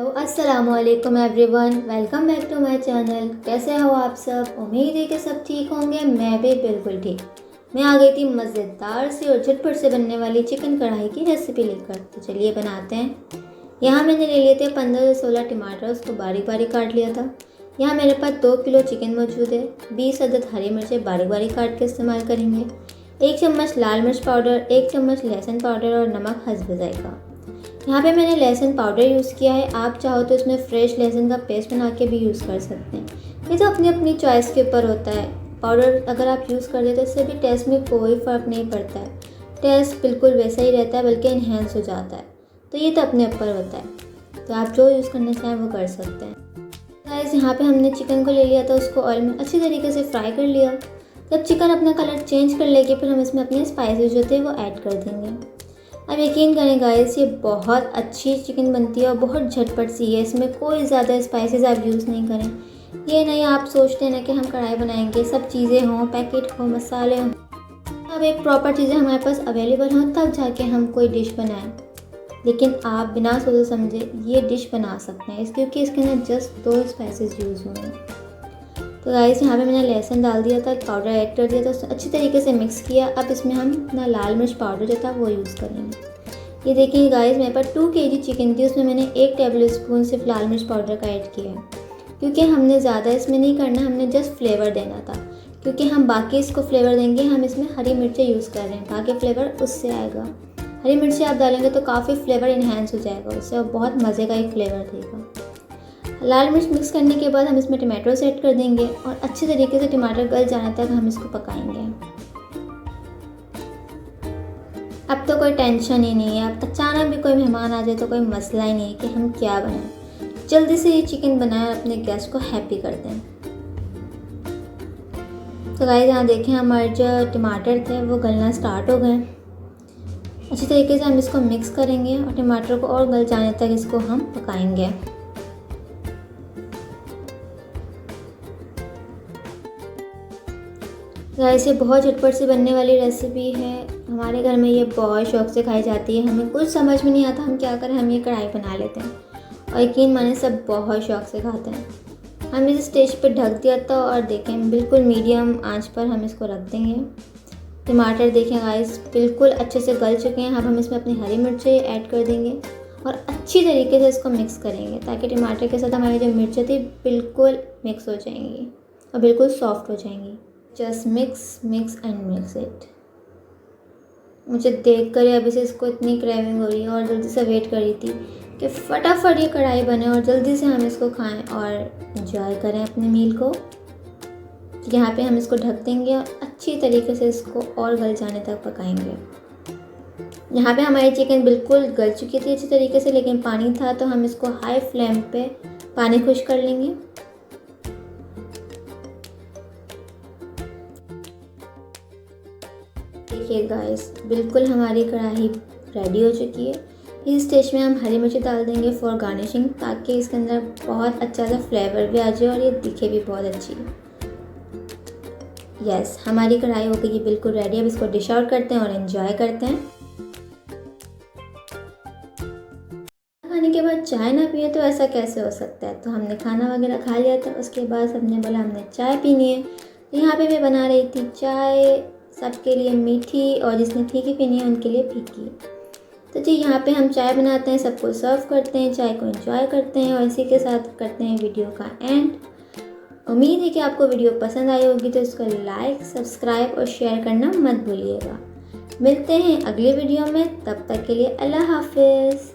अस्सलाम वालेकुम everyone, welcome back to my channel. कैसे हो आप सब? उम्मीद है कि सब ठीक होंगे। मैं भी बिल्कुल ठीक। मैं आ गई थी मज़ेदार सी और झटपट से बनने वाली चिकन कढ़ाई की रेसिपी लेकर। तो चलिए बनाते हैं। यहाँ मैंने ले लिए थे 15 से 16 टमाटर, उसको बारीक बारीक काट लिया था। यहाँ मेरे पास 2 किलो चिकन मौजूद है। 20 अदद हरी मिर्चें बारीक बारीक काट के इस्तेमाल करेंगे। 1 चम्मच लाल मिर्च पाउडर, 1 चम्मच लहसुन पाउडर और नमक हस्ब जायका। यहाँ पे मैंने लहसुन पाउडर यूज़ किया है। आप चाहो तो इसमें फ्रेश लहसुन का पेस्ट बना के भी यूज़ कर सकते हैं। ये तो अपनी अपनी चॉइस के ऊपर होता है। पाउडर अगर आप यूज़ कर दें तो इससे भी टेस्ट में कोई फ़र्क नहीं पड़ता है। टेस्ट बिल्कुल वैसा ही रहता है, बल्कि इन्हेंस हो जाता है। तो ये तो अपने ऊपर होता है, तो आप जो यूज़ करना चाहें वो कर सकते हैं। गाइस, यहाँ पे हमने चिकन को ले लिया था, उसको ऑयल में अच्छी तरीके से फ्राई कर लिया। जब चिकन अपना कलर चेंज कर लेगी, फिर हम इसमें अपने स्पाइसेस जो थे वो ऐड कर देंगे। अब यकीन करें गाइस, ये बहुत अच्छी चिकन बनती है और बहुत झटपट सी है। इसमें कोई ज़्यादा स्पाइसेस आप यूज़ नहीं करें। ये नहीं आप सोचते हैं ना कि हम कढ़ाई बनाएंगे, सब चीज़ें हों, पैकेट हो, मसाले हों। अब एक प्रॉपर चीज़ें हमारे पास अवेलेबल हों तब जाके हम कोई डिश बनाएं। लेकिन आप बिना सोचे समझे ये डिश बना सकते हैं क्योंकि इसके अंदर जस्ट 2 स्पाइसेस यूज़ हुए हैं। तो गाइस, यहाँ पे मैंने लहसुन डाल दिया था, पाउडर ऐड कर दिया था, उसको अच्छी तरीके से मिक्स किया। अब इसमें हम अपना लाल मिर्च पाउडर जो था वो यूज़ करेंगे। ये देखिए गाइस, मेरे पास 2 kg चिकन थी, उसमें मैंने 1 टेबल स्पून सिर्फ लाल मिर्च पाउडर का ऐड किया है। क्योंकि हमने ज़्यादा इसमें नहीं करना, हमने जस्ट फ्लेवर देना था। क्योंकि हम बाकी इसको फ्लेवर देंगे, हम इसमें हरी मिर्चें यूज़ कर रहे हैं, बाकी फ्लेवर उससे आएगा। हरी मिर्चें आप डालेंगे तो काफ़ी फ्लेवर इन्हेंस हो जाएगा उससे, और बहुत मज़े का एक फ्लेवर देगा। लाल मिर्च मिक्स करने के बाद हम इसमें टमाटोस ऐड कर देंगे और अच्छी तरीके से टमाटर गल जाने तक हम इसको पकाएंगे। अब तो कोई टेंशन ही नहीं है। अब अचानक भी कोई मेहमान आ जाए तो कोई मसला ही नहीं है कि हम क्या बनाएं। जल्दी से ये चिकन बनाएं और अपने गेस्ट को हैप्पी कर दें। तो गाइस, यहाँ देखें हमारे जो टमाटर थे वो गलना स्टार्ट हो गए। अच्छी तरीके से हम इसको मिक्स करेंगे और टमाटर को और गल जाने तक इसको हम पकाएंगे। गाइस, ये बहुत झटपट से बनने वाली रेसिपी है। हमारे घर में ये बहुत शौक से खाई जाती है। हमें कुछ समझ में नहीं आता हम क्या करें, हम ये कढ़ाई बना लेते हैं और यकीन माने सब बहुत शौक से खाते हैं। हम इस स्टेज पे ढक दिया था और देखें बिल्कुल मीडियम आंच पर हम इसको रख देंगे। टमाटर देखें गाइस बिल्कुल अच्छे से गल चुके हैं। अब हम इसमें अपनी हरी मिर्चें ऐड कर देंगे और अच्छी तरीके से इसको मिक्स करेंगे ताकि टमाटर के साथ हमारी जो मिर्चें थी बिल्कुल मिक्स हो जाएंगी और बिल्कुल सॉफ्ट हो जाएंगी। Just mix and mix it. मुझे देख कर अभी से इसको इतनी क्रेविंग हो रही है और जल्दी से वेट कर रही थी कि फटाफट ये कढ़ाई बने और जल्दी से हम इसको खाएं और एंजॉय करें अपने मील को। यहाँ पे हम इसको ढक देंगे और अच्छी तरीके से इसको और गल जाने तक पकाएंगे। यहाँ पे हमारी चिकन बिल्कुल गल चुकी थी अच्छी तरीके से, लेकिन पानी था तो हम इसको हाई फ्लेम पे पानी खुश कर लेंगे। देखिए गाइस, बिल्कुल हमारी कढ़ाई रेडी हो चुकी है। इस स्टेज में हम हरी मिर्ची डाल देंगे फॉर गार्निशिंग, ताकि इसके अंदर बहुत अच्छा सा फ्लेवर भी आ जाए और ये दिखे भी बहुत अच्छी। यस, हमारी कढ़ाई हो गई बिल्कुल रेडी। अब इसको डिश आउट करते हैं और एंजॉय करते हैं। खाने के बाद चाय ना पिए तो ऐसा कैसे हो सकता है। तो हमने खाना वगैरह खा लिया था, उसके बाद हमने बोला हमने चाय पीनी है। तो यहाँ पे मैं बना रही थी चाय, सबके लिए मीठी और जिसने फीकी पीनी है उनके लिए फीकी। तो जी, यहाँ पे हम चाय बनाते हैं, सबको सर्व करते हैं, चाय को एंजॉय करते हैं और इसी के साथ करते हैं वीडियो का एंड। उम्मीद है कि आपको वीडियो पसंद आई होगी, तो इसको लाइक, सब्सक्राइब और शेयर करना मत भूलिएगा। मिलते हैं अगले वीडियो में, तब तक के लिए अल्लाह हाफिज़।